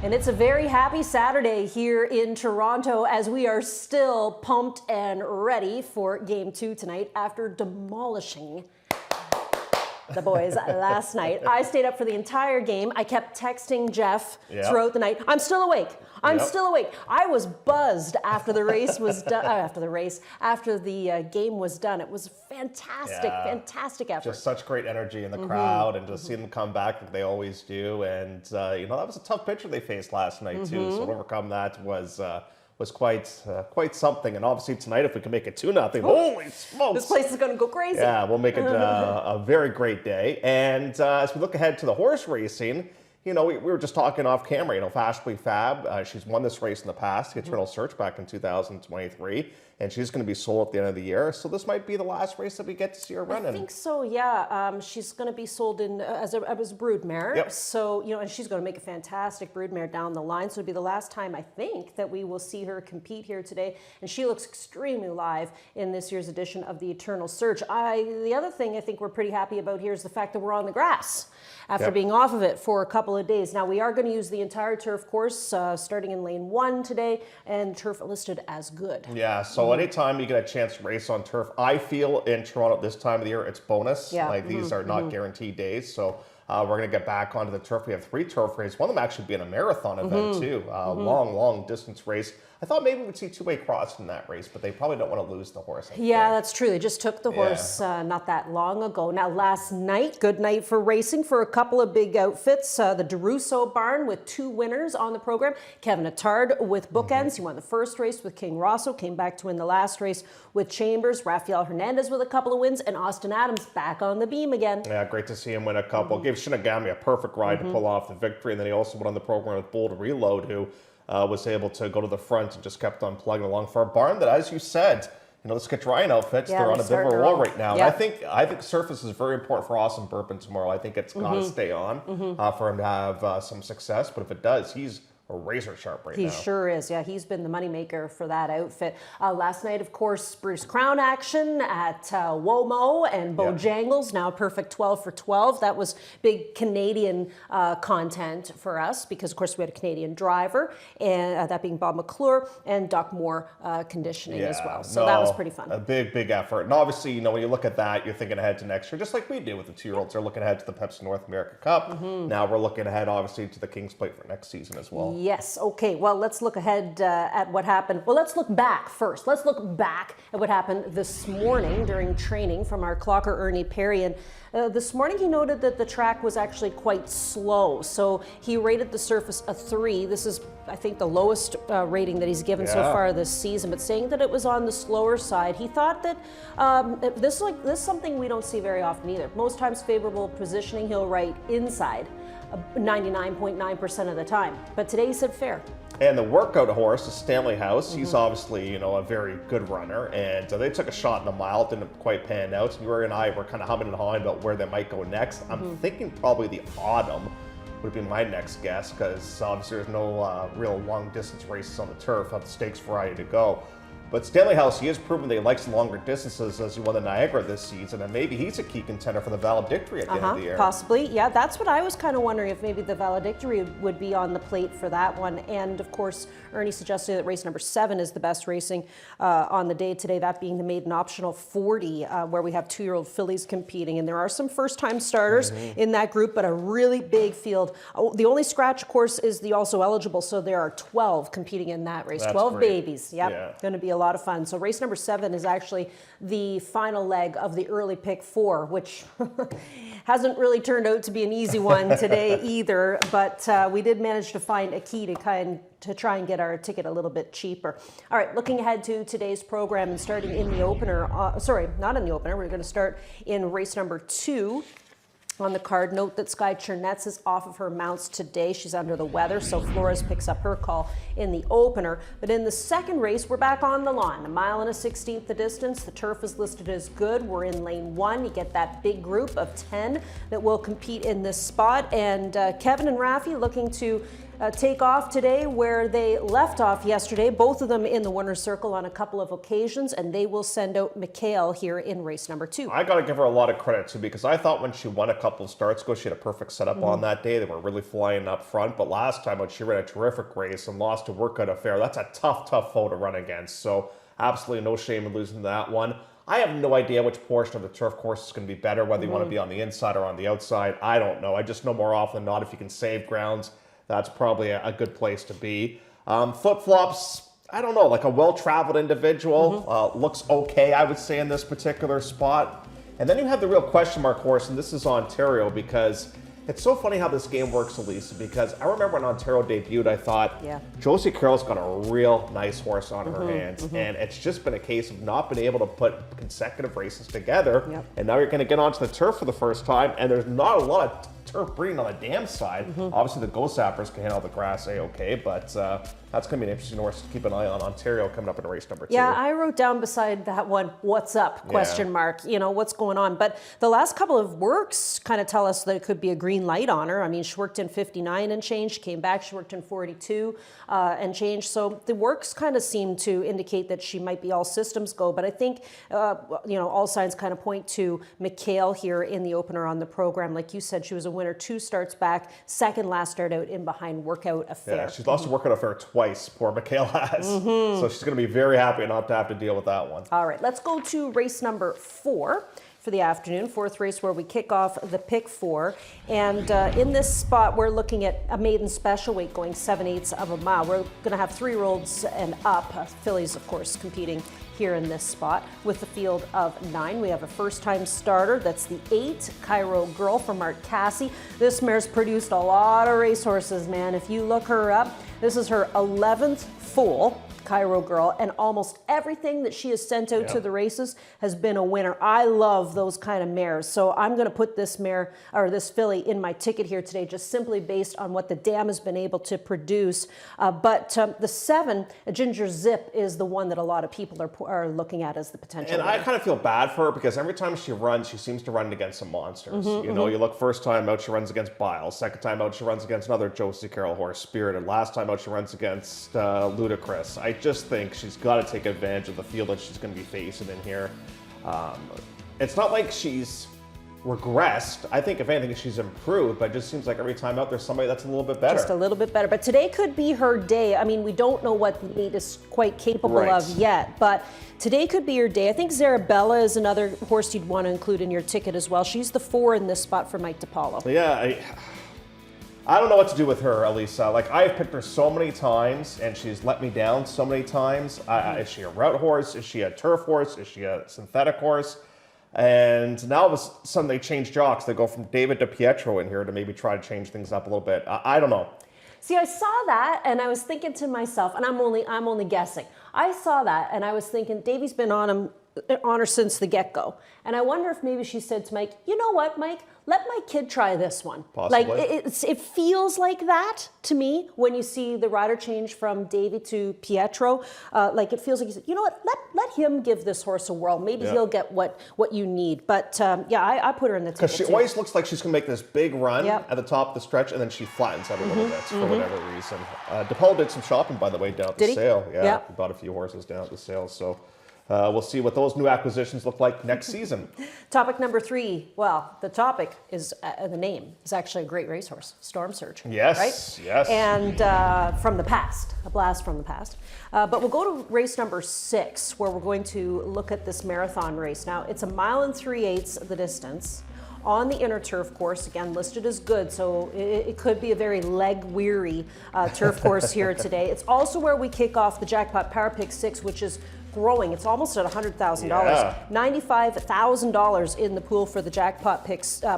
And it's a very happy Saturday here in Toronto as we are still pumped and ready for Game 2 tonight after demolishing the boys last night. I stayed up for the entire game. I kept texting Jeff throughout the night. I'm still awake. I'm still awake. I was buzzed after the race was done. After the game was done. It was fantastic, fantastic effort. Just such great energy in the crowd, and just seeing them come back like they always do. And that was a tough pitcher they faced last night too. So to overcome that was quite something. And obviously tonight, if we can make it 2-0, holy smokes! This place is going to go crazy. Yeah, we'll make it a very great day. And as we look ahead to the horse racing, we were just talking off camera. Fashionably Fab, she's won this race in the past, the Eternal Search back in 2023, and she's going to be sold at the end of the year. So this might be the last race that we get to see her run in. I think so. Yeah, she's going to be sold in as a broodmare. Yep. So and she's going to make a fantastic broodmare down the line. So it'll be the last time I think that we will see her compete here today. And she looks extremely live in this year's edition of the Eternal Search. The other thing I think we're pretty happy about here is the fact that we're on the grass after being off of it for a couple of days. Now we are going to use the entire turf course starting in lane 1 today, and turf listed as good. Yeah. So anytime you get a chance to race on turf, I feel in Toronto this time of the year, it's bonus. Yeah. These are not guaranteed days. So we're going to get back onto the turf. We have 3 turf races. One of them actually being a marathon event too. Long distance race. I thought maybe we'd see two-way cross in that race, but they probably don't want to lose the horse. Yeah, that's true. They just took the horse not that long ago. Now, last night, good night for racing for a couple of big outfits. The DeRusso barn with 2 winners on the program. Kevin Attard with bookends. He won the first race with King Rosso, came back to win the last race with Chambers. Rafael Hernandez with a couple of wins, and Austin Adams back on the beam again. Yeah, great to see him win a couple. Gave Shinigami a perfect ride to pull off the victory, and then he also went on the program with Bold Reload, who was able to go to the front and just kept on plugging along for a barn that, as you said, the Skitterian outfits, they're on a bit of a roll right now. Yeah. And I think surface is very important for Austin Burpin tomorrow. I think it's got to stay on for him to have some success. But if it does, he's razor sharp right now. He sure is. Yeah, he's been the moneymaker for that outfit. Last night, of course, Bruce Crown action at Womo and Bojangles, now perfect 12 for 12. That was big Canadian content for us because, of course, we had a Canadian driver, and that being Bob McClure, and Doc Moore conditioning as well. So that was pretty fun. A big effort. And obviously, when you look at that, you're thinking ahead to next year, just like we do with the 2-year-olds. They're looking ahead to the Pepsi North America Cup. Now we're looking ahead, obviously, to the King's Plate for next season as well. Yes. Okay. Well, let's look ahead at what happened. Well, let's look back first. Let's look back at what happened this morning during training from our clocker, Ernie Perry. And this morning he noted that the track was actually quite slow. So he rated the surface a 3. This is, I think, the lowest rating that he's given so far this season, but saying that it was on the slower side. He thought that this is something we don't see very often either. Most times favorable positioning, he'll write inside 99.9% of the time. But today he said fair. And the workout horse, the Stanley House, he's obviously, a very good runner. And they took a shot in the mile, didn't quite pan out. So you and I were kind of humming and hawing about where they might go next. I'm thinking probably the Autumn would be my next guess, because obviously there's no real long distance races on the turf, have the stakes variety to go. But Stanley House, he has proven that he likes longer distances as he won the Niagara this season, and maybe he's a key contender for the valedictory at the end of the year. Possibly, yeah. That's what I was kind of wondering, if maybe the valedictory would be on the plate for that one. And of course, Ernie suggested that race number 7 is the best racing on the day today, that being the maiden optional 40, where we have 2-year-old fillies competing. And there are some first-time starters in that group, but a really big field. Oh, the only scratch, of course, is the also eligible, so there are 12 competing in that race. That's 12 great. Babies. Yep, going to be a lot of fun. So race number 7 is actually the final leg of the early pick 4, which hasn't really turned out to be an easy one today either. But we did manage to find a key to try and get our ticket a little bit cheaper. All right, looking ahead to today's program and starting in the opener. Sorry, not in the opener. We're going to start in race number 2. On the card, note that Sky Chernetz is off of her mounts today. She's under the weather, so Flores picks up her call in the opener. But in the second race, we're back on the lawn. 1 1/16 the distance. The turf is listed as good. We're in lane 1. You get that big group of 10 that will compete in this spot. And Kevin and Rafi looking to take off today where they left off yesterday, both of them in the winner's circle on a couple of occasions, and they will send out Mikhail here in race number 2. I got to give her a lot of credit too, because I thought when she won a couple of starts ago, she had a perfect setup on that day. They were really flying up front, but last time when she ran a terrific race and lost to Workout Affair, that's a tough foe to run against. So absolutely no shame in losing that one. I have no idea which portion of the turf course is going to be better, whether you want to be on the inside or on the outside. I don't know. I just know more often than not, if you can save grounds, that's probably a good place to be. Flip-flops, I don't know, like a well-traveled individual. Looks okay, I would say, in this particular spot. And then you have the real question mark horse, and this is Ontario, because it's so funny how this game works, Elisa, because I remember when Ontario debuted, I thought, Josie Carroll's got a real nice horse on her hands, and it's just been a case of not being able to put consecutive races together, and now you're going to get onto the turf for the first time, and there's not a lot of turf breeding on the dam side. Obviously, the Ghost Zappers can handle the grass a-okay, but that's going to be an interesting horse to keep an eye on. Ontario coming up in race number 2. Yeah, I wrote down beside that one, what's up, question mark, you know, what's going on. But the last couple of works kind of tell us that it could be a green light on her. I mean, she worked in 59 and change, she came back, she worked in 42 and change. So the works kind of seem to indicate that she might be all systems go. But I think, you know, all signs kind of point to Mikhail here in the opener on the program. Like you said, she was a winner 2 starts back, second last start out in behind Workout Affair. Yeah, she's lost to Workout Affair twice, poor Mikhail has. So she's going to be very happy not to have to deal with that one. All right, let's go to race number 4 for the afternoon, 4th race where we kick off the pick 4. And in this spot, we're looking at a maiden special weight going 7/8 of a mile. We're going to have 3-year-olds and up, fillies, of course, competing here in this spot with the field of 9. We have a first-time starter. That's the 8, Cairo Girl from Mark Cassie. This mare's produced a lot of racehorses, man. If you look her up, this is her 11th foal, Cairo Girl, and almost everything that she has sent out to the races has been a winner. I love those kind of mares. So I'm going to put this mare, or this filly, in my ticket here today, just simply based on what the dam has been able to produce. But the 7, Ginger Zip, is the one that a lot of people are looking at as the potential And winner. I kind of feel bad for her, because every time she runs, she seems to run against some monsters. You know, you look first time out, she runs against Biles. Second time out, she runs against another Josie Carroll horse, Spirited. Last time out, she runs against Ludacris. I just think she's got to take advantage of the field that she's going to be facing in here. It's not like she's regressed. I think if anything, she's improved, but it just seems like every time out there's somebody that's a little bit better. Just a little bit better. But today could be her day. I mean, we don't know what the 8 is quite capable of yet, but today could be her day. I think Zarabella is another horse you'd want to include in your ticket as well. She's the 4 in this spot for Mike DiPaolo. Yeah, I don't know what to do with her, Elisa. Like, I've picked her so many times, and she's let me down so many times. Is she a route horse? Is she a turf horse? Is she a synthetic horse? And now all of a sudden they change jocks. They go from David to Pietro in here to maybe try to change things up a little bit. I don't know. See, I saw that, and I was thinking to myself, and I'm only guessing. I saw that, and I was thinking, Davey's been on her since the get-go. And I wonder if maybe she said to Mike, you know what, Mike? Let my kid try this one. Possibly. Like, it feels like that to me when you see the rider change from Davey to Pietro. Like, it feels like, you know what, let him give this horse a whirl. Maybe he'll get what you need. But, yeah, I put her in the ticket, because she always looks like she's going to make this big run at the top of the stretch, and then she flattens out a little bit for whatever reason. DePaul did some shopping, by the way, down at the sale. Yeah, he bought a few horses down at the sale, so... we'll see what those new acquisitions look like next season. Topic number 3. Well, the topic is the name is actually a great racehorse, Storm Surge. Yes, right? yes. And from the past, a blast from the past. But we'll go to race number 6, where we're going to look at this marathon race. Now, it's 1 mile 3/8 the distance on the inner turf course, again listed as good, so it could be a very leg-weary turf course here today. It's also where we kick off the Jackpot Power Pick 6, which is growing. It's almost at $100,000. Yeah. $95,000 in the pool for the Jackpot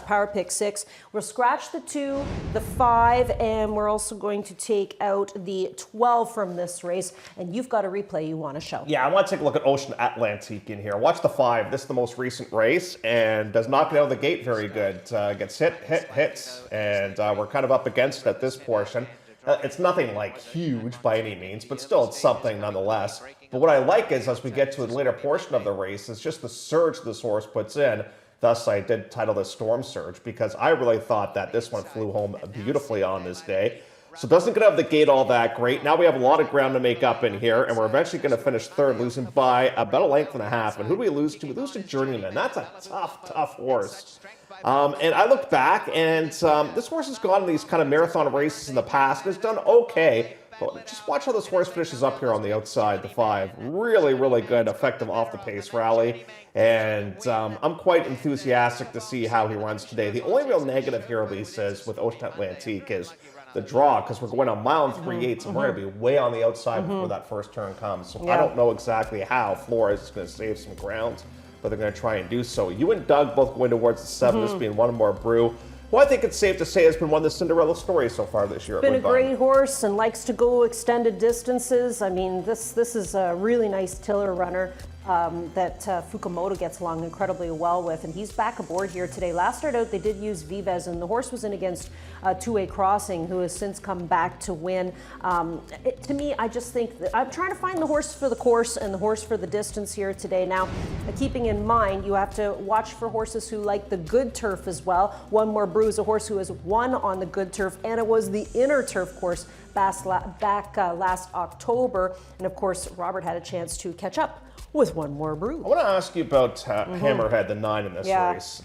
Power Pick 6. We'll scratch the 2, the 5, and we're also going to take out the 12 from this race. And you've got a replay you want to show. Yeah, I want to take a look at Ocean Atlantique in here. Watch the 5. This is the most recent race, and does not get out of the gate very good. Gets hits, and we're kind of up against it at this portion. It's nothing like huge by any means, but still it's something nonetheless. But what I like is, as we get to the later portion of the race, is just the surge this horse puts in. Thus, I did title this Storm Surge, because I really thought that this one flew home beautifully on this day. So doesn't get out of the gate all that great. Now we have a lot of ground to make up in here, and we're eventually going to finish third, losing by about a length and a half. And who do we lose to? We lose to Journeyman. That's a tough horse. And I look back, and this horse has gone in these kind of marathon races in the past and has done okay. But just watch how this horse finishes up here on the outside, the 5. Really, really good, effective off-the-pace rally. And I'm quite enthusiastic to see how he runs today. The only real negative here, Lisa, is with Ocean Atlantique is the draw, because we're going a mile and 3/8, and we're going to be way on the outside before that first turn comes. So I don't know exactly how Flores is going to save some ground, but they're going to try and do so. You and Doug both going towards the 7, this being one more brew. Well, I think it's safe to say has been one of the Cinderella stories so far this year. Been a great horse and likes to go extended distances. I mean, this is a really nice tiller runner that Fukumoto gets along incredibly well with, and he's back aboard here today. Last start out, they did use Vives, and the horse was in against Two-Way Crossing, who has since come back to win. To me, I just think that I'm trying to find the horse for the course and the horse for the distance here today. Now, keeping in mind, you have to watch for horses who like the good turf as well. One More Brew is a horse who has won on the good turf, and it was the inner turf course back last October. And of course, Robert had a chance to catch up with One More Brew. I want to ask you about Hammerhead, the 9 in this race.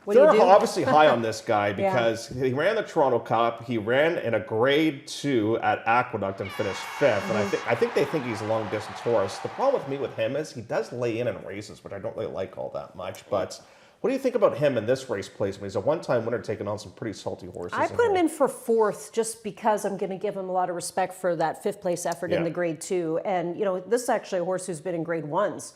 What They're obviously high on this guy because he ran the Toronto Cup. He ran in a Grade 2 at Aqueduct and finished 5th. And I think they think he's a long distance horse. The problem with me with him is he does lay in races, which I don't really like all that much. But what do you think about him in this race placement? He's a one-time winner taking on some pretty salty horses. I put him in for 4th just because I'm going to give him a lot of respect for that 5th place effort in the Grade 2. And, you know, this is actually a horse who's been in Grade 1s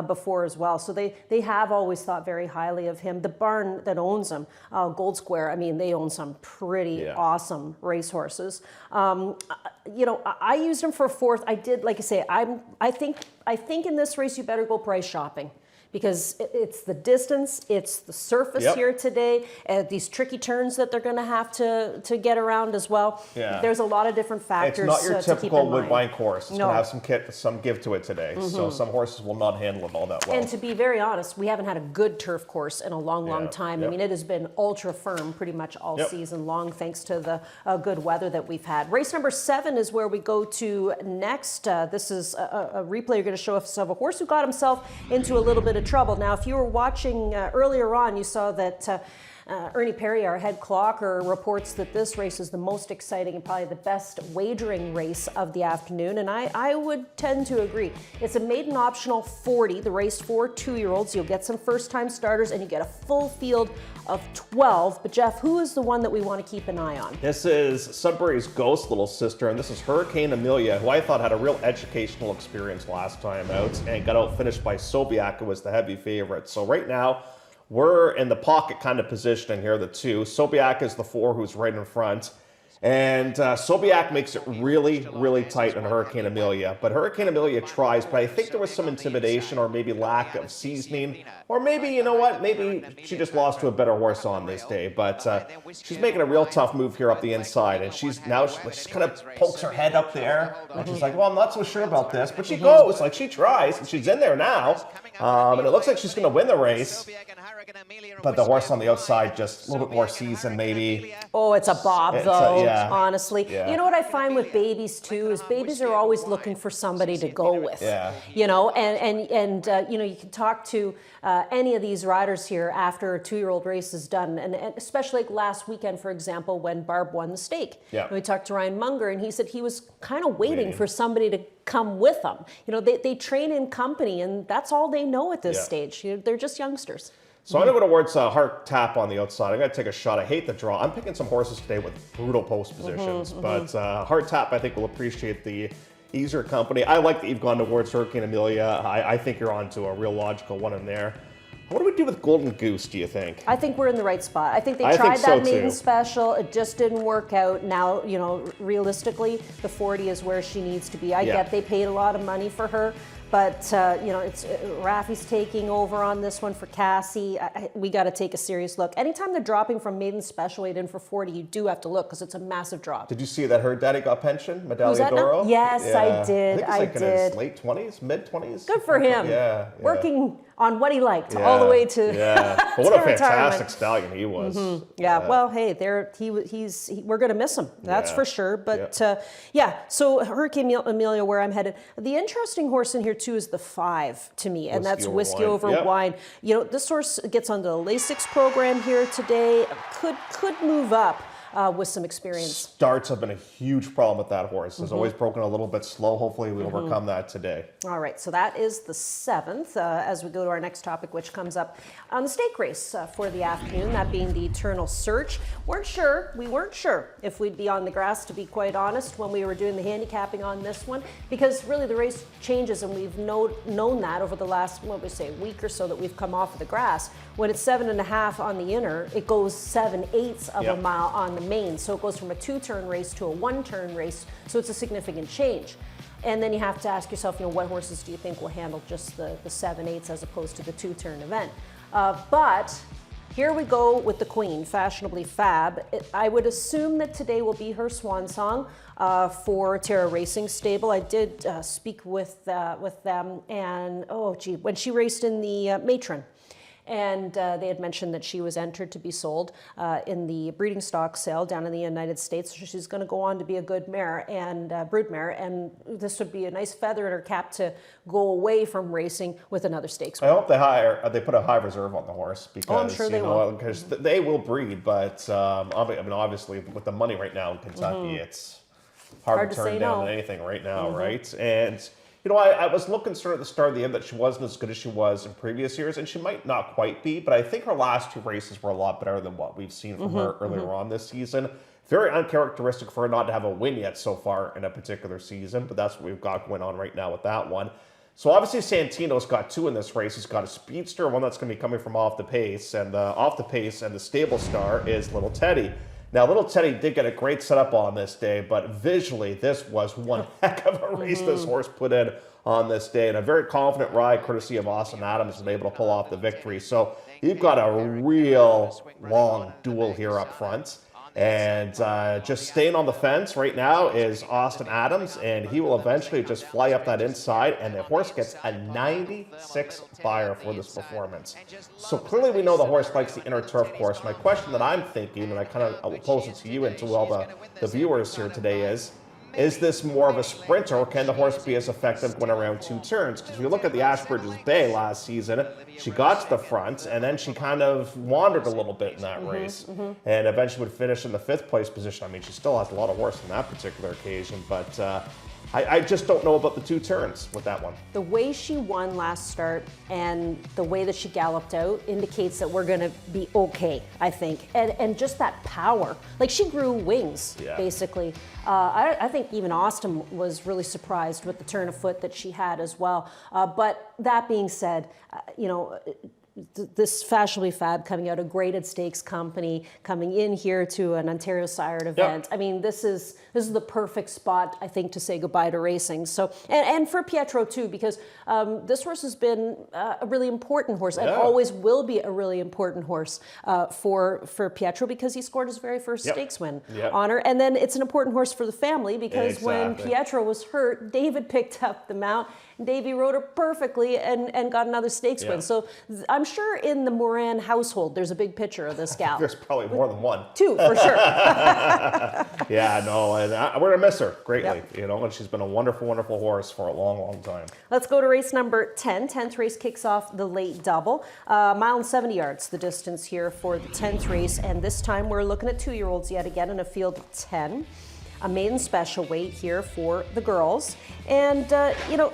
before as well. So they have always thought very highly of him. The barn that owns him, Gold Square, I mean, they own some pretty awesome racehorses. You know, I used him for 4th. I did, like I say, I think in this race you better go price shopping, because it's the distance, it's the surface here today, these tricky turns that they're going to have to get around as well. There's a lot of different factors. It's not your typical to Woodbine course. It's going to have some give to it today. So some horses will not handle it all that well. And to be very honest, we haven't had a good turf course in a long time. I mean, it has been ultra firm pretty much all season long, thanks to the good weather that we've had. Race number 7 is where we go to next. This is a replay you're going to show us of a horse who got himself into a little bit of trouble. Now, if you were watching earlier on, you saw that Ernie Perry, our head clocker, reports that this race is the most exciting and probably the best wagering race of the afternoon, and I would tend to agree. It's a maiden optional 40, the race for 2-year-olds. You'll get some first-time starters, and you get a full field of 12. But Jeff, who is the one that we want to keep an eye on? This is Sudbury's Ghost little sister, and this is Hurricane Amelia, who I thought had a real educational experience last time out and got outfinished by Sobiak, who was the heavy favorite. So right now, we're in the pocket kind of positioning here, the 2. Sobiak is the 4 who's right in front. And Sobiak makes it really, really tight on Hurricane Amelia. But Hurricane Amelia tries, but I think there was some intimidation or maybe lack of seasoning. Or maybe, you know what, maybe she just lost to a better horse on this day. But she's making a real tough move here up the inside. And she's kind of pokes her head up there. And she's like, well, I'm not so sure about this. But she goes, like she tries, and she's in there now. And it looks like she's going to win the race. But the horse on the outside, just a little bit more seasoned, maybe. Oh, it's a bob, though, honestly. You know what I find with babies, too, is babies are always looking for somebody to go with. You know, and you know, you can talk to any of these riders here after a 2-year-old race is done, and especially like last weekend, for example, when Barb won the stake. We talked to Ryan Munger, and he said he was kind of waiting for somebody to come with them. You know, they train in company, and that's all they know at this stage. They're just youngsters. So I'm going to go towards Heart Tap on the outside. I'm going to take a shot. I hate the draw. I'm picking some horses today with brutal post positions. But Heart Tap, I think, will appreciate the easier company. I like that you've gone towards Hurricane Amelia. I think you're on to a real logical one in there. What do we do with Golden Goose, do you think? I think we're in the right spot. I think they tried that maiden special. It just didn't work out. Now, you know, realistically, the 40 is where she needs to be. I get they paid a lot of money for her. But, you know, it's Rafi's taking over on this one for Cassie. We got to take a serious look. Anytime they're dropping from maiden special weight in for 40, you do have to look because it's a massive drop. Did you see that her daddy got pension, Medaglia d'Oro? Yes, I did. I think it's like in his late 20s, mid-20s. Good for him. Working on what he liked all the way to yeah. But what to a fantastic retirement. stallion he was. Yeah, well, hey, we're going to miss him. That's for sure. But so Hurricane Amelia, where I'm headed. The interesting horse in here too is the 5 to me, and that's Whiskey Over Wine. You know, this horse gets onto the Lasix program here today. Could move up. With some experience. Starts have been a huge problem with that horse. It's always broken a little bit slow. Hopefully we overcome that today. All right, so that is the 7th. As we go to our next topic, which comes up on the stake race for the afternoon, that being the Eternal Search. We weren't sure if we'd be on the grass, to be quite honest, when we were doing the handicapping on this one, because really the race changes, and we've known that over the last, week or so that we've come off of the grass. When it's 7.5 on the inner, it goes 7/8 of a mile on the main. So it goes from a 2-turn race to a 1-turn race. So it's a significant change. And then you have to ask yourself, what horses do you think will handle just the 7/8 as opposed to the 2-turn event? But here we go with the Queen, Fashionably Fab. I would assume that today will be her swan song for Terra Racing Stable. I did speak with them, and when she raced in the Matron. And they had mentioned that she was entered to be sold in the breeding stock sale down in the United States. So she's going to go on to be a good mare and broodmare, and this would be a nice feather in her cap to go away from racing with another stakes win. I hope they put a high reserve on the horse because I'm sure they will. Because they will breed, but obviously with the money right now in Kentucky, it's hard to turn down anything right now, right? And I was looking sort of at the start of the end that she wasn't as good as she was in previous years, and she might not quite be, but I think her last 2 races were a lot better than what we've seen from her earlier on this season. Very uncharacteristic for her not to have a win yet so far in a particular season, but that's what we've got going on right now with that one. So obviously Santino's got 2 in this race. He's got a speedster, one that's going to be coming from off the pace, and the stable star is Little Teddy. Now, Little Teddy did get a great setup on this day, but visually, this was one heck of a race this horse put in on this day. And a very confident ride, courtesy of Austin Adams, is able to pull off the victory. So you've got a real long duel here up front. And just staying on the fence right now is Austin Adams, and he will eventually just fly up that inside, and the horse gets a 96 buyer for this performance. So clearly we know the horse likes the inner turf course. My question that I'm thinking, and I will pose it to you and to all the viewers here today is this more of a sprinter, or can the horse be as effective going around 2 turns? Because if you look at the Ashbridges Bay last season, she got to the front, and then she kind of wandered a little bit in that race, and eventually would finish in the 5th place position. I mean, she still has a lot of horse on that particular occasion, but I just don't know about the 2 turns with that one. The way she won last start and the way that she galloped out indicates that we're going to be okay, I think. And just that power. Like, she grew wings, basically. I think even Austin was really surprised with the turn of foot that she had as well. But that being said, this Fashionably Fab coming out, a graded stakes company coming in here to an Ontario sired event. Yep. I mean, this is the perfect spot, I think, to say goodbye to racing. So, and for Pietro too, because this horse has been a really important horse and always will be a really important horse for Pietro, because he scored his very first stakes win on her. And then it's an important horse for the family, because when Pietro was hurt, David picked up the mount. Davey rode her perfectly and got another stakes win. So I'm sure in the Moran household, there's a big picture of this gal. There's probably more than one. 2, for sure. And we're going to miss her greatly, and she's been a wonderful, wonderful horse for a long, long time. Let's go to race number 10. 10th race kicks off the late double. Mile and 70 yards, the distance here for the 10th race. And this time we're looking at 2-year-olds yet again in a field of 10. A maiden special weight here for the girls. And,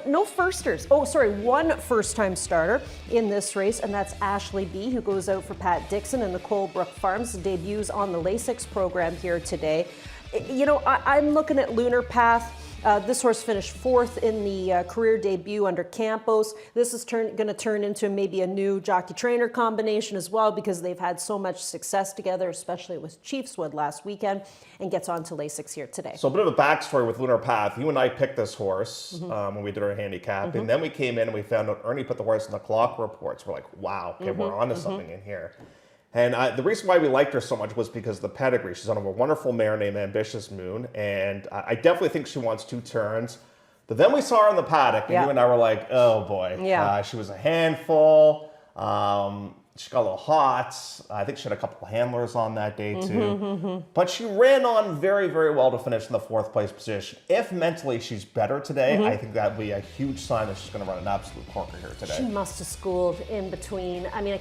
no firsters. One first-time starter in this race, and that's Ashley B., who goes out for Pat Dixon in the Colebrook Farms, debuts on the Lasix program here today. I'm looking at Lunar Path. This horse finished 4th in the career debut under Campos. This is going to turn into maybe a new jockey-trainer combination as well, because they've had so much success together, especially with Chiefswood last weekend, and gets on to Lasix here today. So a bit of a backstory with Lunar Path. You and I picked this horse when we did our handicap, and then we came in and we found out Ernie put the horse in the clock reports. We're like, wow, okay, we're onto something in here. And the reason why we liked her so much was because of the pedigree. She's on a wonderful mare named Ambitious Moon, and I definitely think she wants 2 turns. But then we saw her in the paddock, and Yeah. you and I were like, oh boy. Yeah. She was a handful. She got a little hot. I think she had a couple of handlers on that day too. But she ran on very, very well to finish in the 4th place position. If mentally she's better today, I think that would be a huge sign that she's going to run an absolute corker here today. She must have schooled in between. I mean,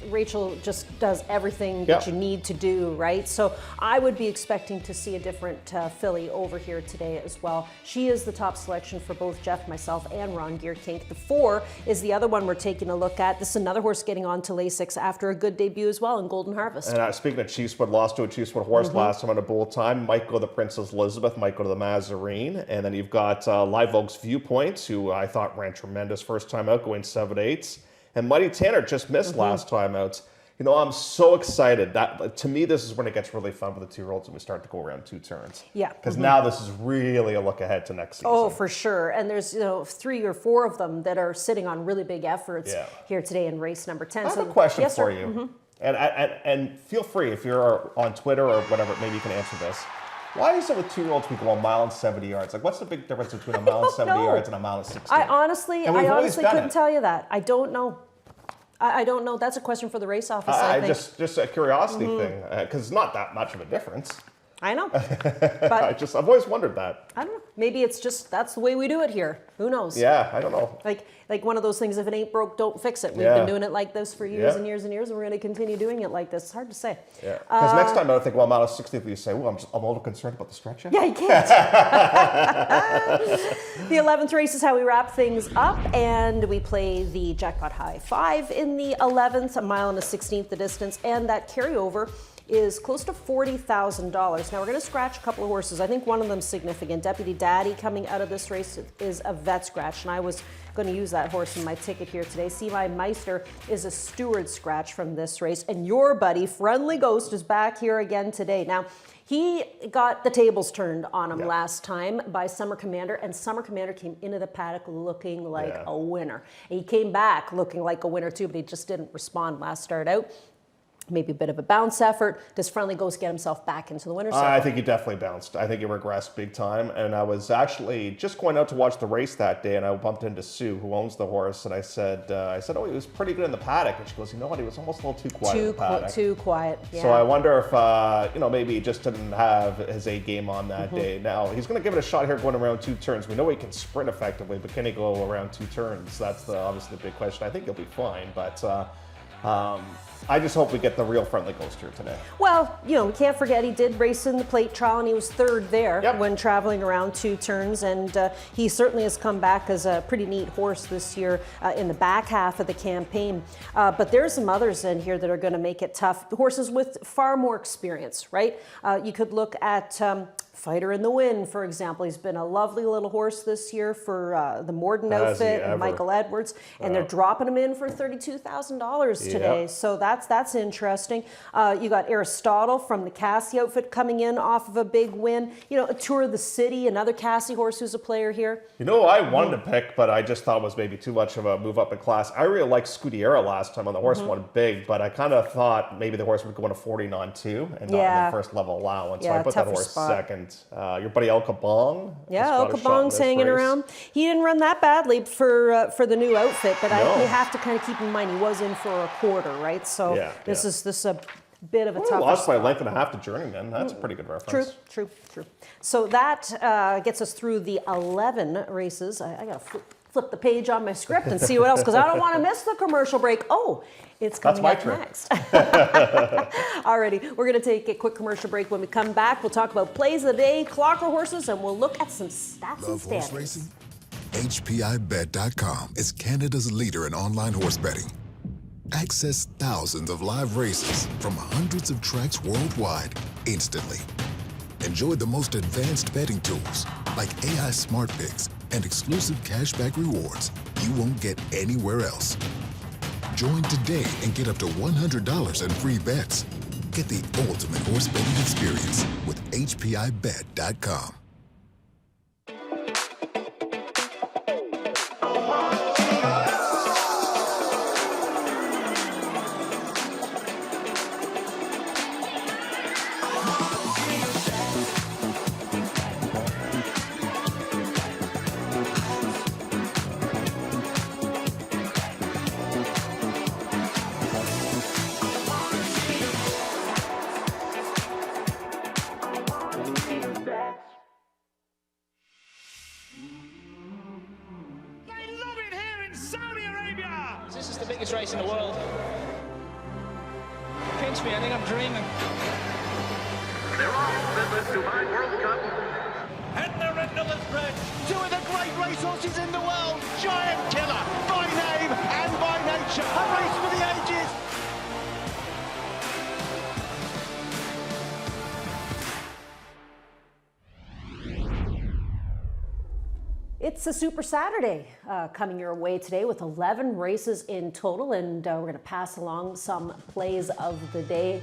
Rachel just does everything that you need to do, right? So I would be expecting to see a different filly over here today as well. She is the top selection for both Jeff, myself, and Ron Gearkink. The 4 is the other one we're taking a look at. This is another horse getting on to Lasix after a good debut as well in Golden Harvest. And speaking of Chiefswood, lost to a Chiefswood horse last time on a bull time. Might go to the Princess Elizabeth, might go to the Mazarine. And then you've got Live Oak's Viewpoint, who I thought ran tremendous first time out, going 7/8. And Mighty Tanner just missed last time out. You know, I'm so excited. That to me, this is when it gets really fun with the 2-year-olds and we start to go around 2 turns. Yeah. Because now this is really a look ahead to next season. Oh, for sure. And there's 3 or 4 of them that are sitting on really big efforts here today in race number 10. I have a question yes, for sir. you. And feel free, if you're on Twitter or whatever, maybe you can answer this. Why is it with 2-year-olds we go a mile and 70 yards? Like, what's the big difference between a mile and 70 yards and a mile and 60? I honestly couldn't it. tell you that. I don't know. I don't know. That's a question for the race office, I think. Just a curiosity thing, because it's not that much of a difference. I know. But I've always wondered that. I don't know. Maybe it's just that's the way we do it here. Who knows? Yeah, I don't know. Like one of those things, if it ain't broke, don't fix it. We've been doing it like this for years and years and years, and we're going to continue doing it like this. It's hard to say. Yeah. Because next time I would think, well, I'm out of 60, you say, well, I'm a little concerned about the stretch. Yeah, you can't. The 11th race is how we wrap things up, and we play the Jackpot High 5 in the 11th, a mile and a 16th the distance, and that carryover is close to $40,000. Now we're going to scratch a couple of horses. I think one of them's significant. Deputy Daddy coming out of this race is a vet scratch, and I was going to use that horse in my ticket here today. Semi Meister is a steward scratch from this race, and your buddy Friendly Ghost is back here again today. Now he got the tables turned on him last time by Summer Commander, and Summer Commander came into the paddock looking like a winner. And he came back looking like a winner too, but he just didn't respond last start out. Maybe a bit of a bounce effort. Does Friendly Ghost get himself back into the winner's circle? I think he definitely bounced. I think he regressed big time. And I was actually just going out to watch the race that day, and I bumped into Sue, who owns the horse, and I said, oh, he was pretty good in the paddock. And she goes, you know what? He was almost a little too quiet in the paddock. Too quiet, yeah. So I wonder if, maybe he just didn't have his A game on that day. Now, he's going to give it a shot here going around 2 turns. We know he can sprint effectively, but can he go around 2 turns? That's obviously the big question. I think he'll be fine, but I just hope we get the real Friendly Ghost here today. Well, we can't forget he did race in the plate trial, and he was 3rd there when traveling around 2 turns, and he certainly has come back as a pretty neat horse this year in the back half of the campaign. But there's some others in here that are going to make it tough. Horses with far more experience, right? You could look at Fighter in the Wind, for example. He's been a lovely little horse this year for the Morden outfit and Michael Edwards, and they're dropping him in for $32,000 today. So that's interesting. You got Aristotle from the Cassie outfit coming in off of a big win. A Tour of the City, another Cassie horse who's a player here. I wanted to pick, but I just thought it was maybe too much of a move up in class. I really liked Scudiera last time on the horse won big, but I kind of thought maybe the horse would go in a 40-2 and not in the first level allowance. So I put that horse second. Your buddy El Kabong. Yeah, El Kabong's hanging around. He didn't run that badly for the new outfit, but you have to kind of keep in mind he was in for a quarter, right? So this is a bit of a tough. Lost by a length and a half to Journeyman. That's a pretty good reference. True. So that gets us through the 11 races. I got to flip the page on my script and see what else, because I don't want to miss the commercial break. Oh, it's coming up next. Alrighty, we're going to take a quick commercial break. When we come back, we'll talk about plays of the day, clocker horses, and we'll look at some stats and standings. Horse racing? HPIBet.com is Canada's leader in online horse betting. Access thousands of live races from hundreds of tracks worldwide instantly. Enjoy the most advanced betting tools like AI Smart Picks and exclusive cashback rewards you won't get anywhere else. Join today and get up to $100 in free bets. Get the ultimate horse betting experience with HPIBet.com. They love it here in Saudi Arabia! This is the biggest race in the world. Pinch me, I think I'm dreaming. They're off, Midland Dubai World Cup. And they're into the Tbred. Two of the great racehorses in the world. Giant killer by name and by nature. A race for the ages. It's a Super Saturday coming your way today with 11 races in total, and we're going to pass along some plays of the day.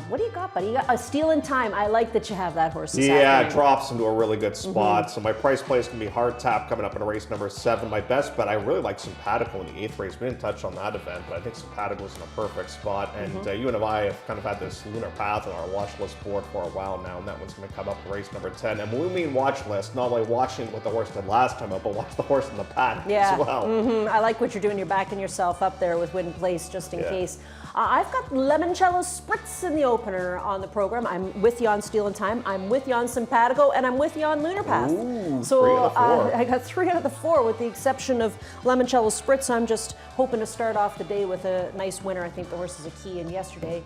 What do you got, buddy? You got a Steal in Time. I like that you have that horse this Yeah, afternoon. it drops into a really good spot. So my price play is going to be Hard Tap coming up in race number 7. My best bet, I really like Simpatico in the 8th race. We didn't touch on that event, but I think Simpatico was in a perfect spot. And you and I have kind of had this lunar path on our watch list board for a while now, and that one's going to come up in race number 10. And when we mean watch list, not only watching what the horse did last time up, but watch the horse in the paddock as well. I like what you're doing. You're backing yourself up there with Win Place just in case. I've got Limoncello Spritz in the opener on the program. I'm with you on Steal in Time. I'm with you on Simpatico, and I'm with you on Lunar Path. Ooh, so 3 out of 4. I got 3 out of the 4 with the exception of Limoncello Spritz. I'm just hoping to start off the day with a nice winner. I think the horse is a key, and yesterday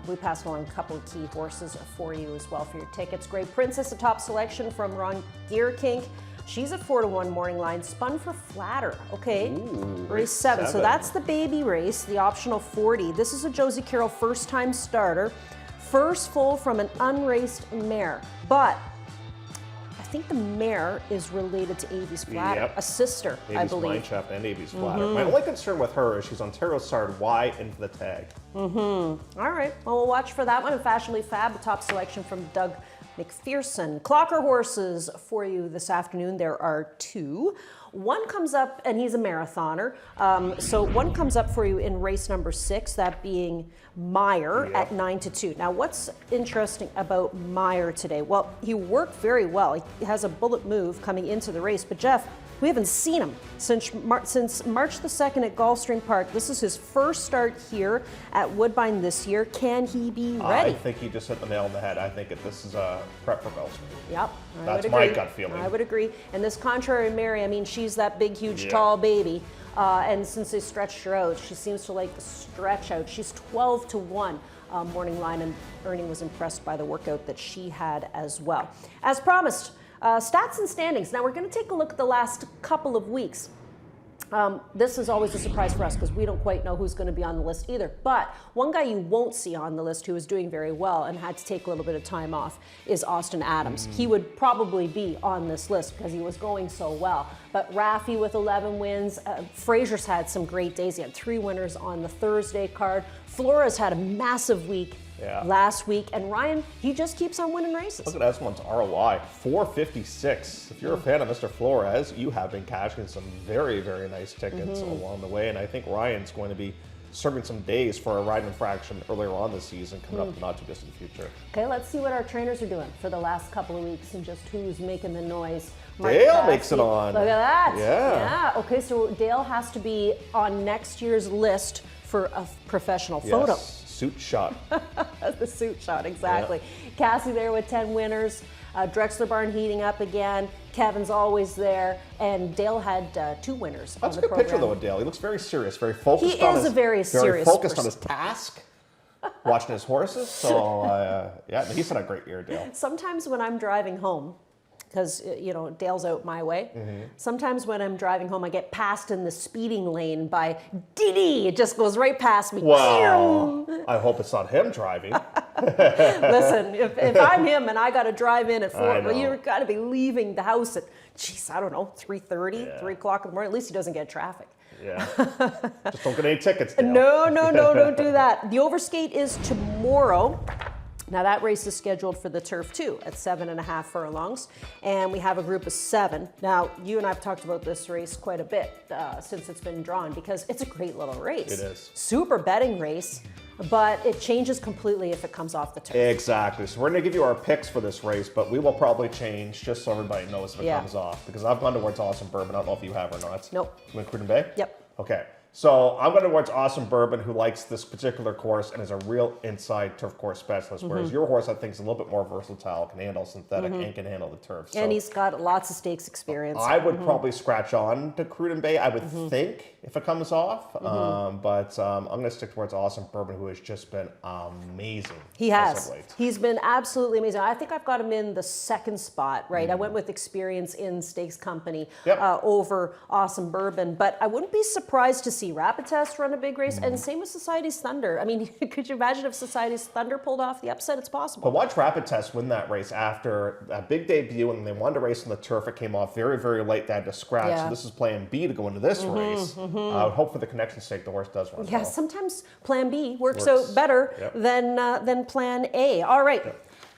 we passed along a couple of key horses for you as well for your tickets. Great Princess, a top selection from Ron Gearkink. She's a 4-1 morning line, spun for Flatter. Okay, race 7. So that's the baby race, the optional 40. This is a Josie Carroll first-time starter, first full from an unraced mare. But I think the mare is related to Avies Flatter, a sister, I believe. Mineshaft and Avies Flatter. My only concern with her is she's Ontario Sard Y into the tag. All right, well, we'll watch for that one. And Fashionably Fab, the top selection from Doug McPherson. Clocker horses for you this afternoon. There are 2. One comes up, and he's a marathoner. So one comes up for you in race number 6, that being Meyer at 9-2. Now, what's interesting about Meyer today? Well, he worked very well. He has a bullet move coming into the race, but Jeff, we haven't seen him since March the 2nd at Gulfstream Park. This is his first start here at Woodbine this year. Can he be ready? I think he just hit the nail on the head. I think this is a prep for Gulfstream. Yep, That's my gut feeling. I would agree. And this Contrary Mary, I mean, she's that big, huge, tall baby. And since they stretched her out, she seems to like the stretch out. She's 12-1 morning line, and Ernie was impressed by the workout that she had as well. As promised, stats and standings. Now we're going to take a look at the last couple of weeks. This is always a surprise for us because we don't quite know who's going to be on the list either. But one guy you won't see on the list who is doing very well and had to take a little bit of time off is Austin Adams. He would probably be on this list because he was going so well. But Raffi with 11 wins. Fraser's had some great days. He had 3 winners on the Thursday card. Flores had a massive week last week, and Ryan, he just keeps on winning races. Look at Esmond's ROI, 456. If you're a fan of Mr. Flores, you have been cashing some very, very nice tickets along the way, and I think Ryan's going to be serving some days for a ride infraction earlier on this season coming up in the not too distant future. Okay, let's see what our trainers are doing for the last couple of weeks and just who's making the noise. Dale makes it on. Look at that. Yeah. Okay, so Dale has to be on next year's list for a professional photo. Suit shot. The suit shot, exactly. Cassie there with 10 winners. Drexler Barn heating up again. Kevin's always there. And Dale had 2 winners That's on a the good picture, program. though, of Dale. He looks very serious, very focused He on is his, a very serious focused on person. his task, watching his horses. So, he's had a great year, Dale. Sometimes when I'm driving home, because, you know, Dale's out my way. Sometimes when I'm driving home, I get passed in the speeding lane by Didi. It just goes right past me. Well, I hope it's not him driving. Listen, if I'm him and I got to drive in at 4, I know. well, you've got to be leaving the house at, I don't know, 3:30, 3 o'clock in the morning. At least he doesn't get traffic. Yeah. Just don't get any tickets, Dale. No, don't do that. The Overskate is tomorrow. Now that race is scheduled for the turf too at 7.5 furlongs, and we have a group of 7. Now you and I have talked about this race quite a bit since it's been drawn because it's a great little race. It is. Super betting race, but it changes completely if it comes off the turf. Exactly. So we're going to give you our picks for this race, but we will probably change just so everybody knows if it comes off. Because I've gone towards Awesome Bourbon. I don't know if you have or not. Nope. You went Cruden Bay? Yep. Okay. So I'm going towards Awesome Bourbon, who likes this particular course and is a real inside turf course specialist, whereas your horse, I think, is a little bit more versatile, can handle synthetic and can handle the turf. So And he's got lots of stakes experience. I would probably scratch on to Cruden Bay, I would think, if it comes off. But I'm going to stick towards Awesome Bourbon, who has just been amazing. He as has. of late. He's been absolutely amazing. I think I've got him in the second spot, right? I went with experience in Stakes Company over Awesome Bourbon, but I wouldn't be surprised to see Rapid Test run a big race, and same with Society's Thunder. I mean, could you imagine if Society's Thunder pulled off the upset? It's possible. But watch Rapid Test win that race after a big debut, and they wanted to race on the turf. It came off very, very late. They had to scratch. Yeah. So this is plan B to go into this race. I would hope for the connection's sake the horse does run Yeah, well. sometimes Plan B works out better than Plan A. All right.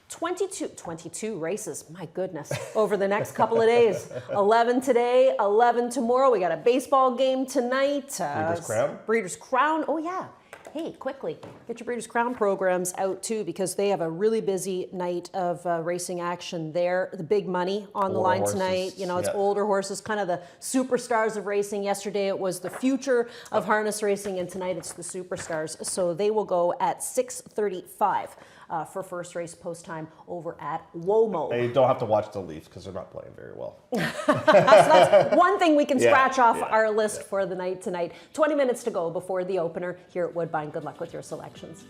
22 races, my goodness, over the next couple of days. 11 today, 11 tomorrow. We got a baseball game tonight. Breeders' Crown? Breeders' Crown, oh yeah. Hey, quickly, get your Breeders' Crown programs out too, because they have a really busy night of racing action there. The big money on the Older line horses, tonight. You know, it's older horses, kind of the superstars of racing. Yesterday it was the future of harness racing, and tonight it's the superstars. So they will go at 6:35. For first race post time over at Womo. And you don't have to watch the Leafs because they're not playing very well. So that's one thing we can scratch off yeah, our list for the night tonight. 20 minutes to go before the opener here at Woodbine. Good luck with your selections.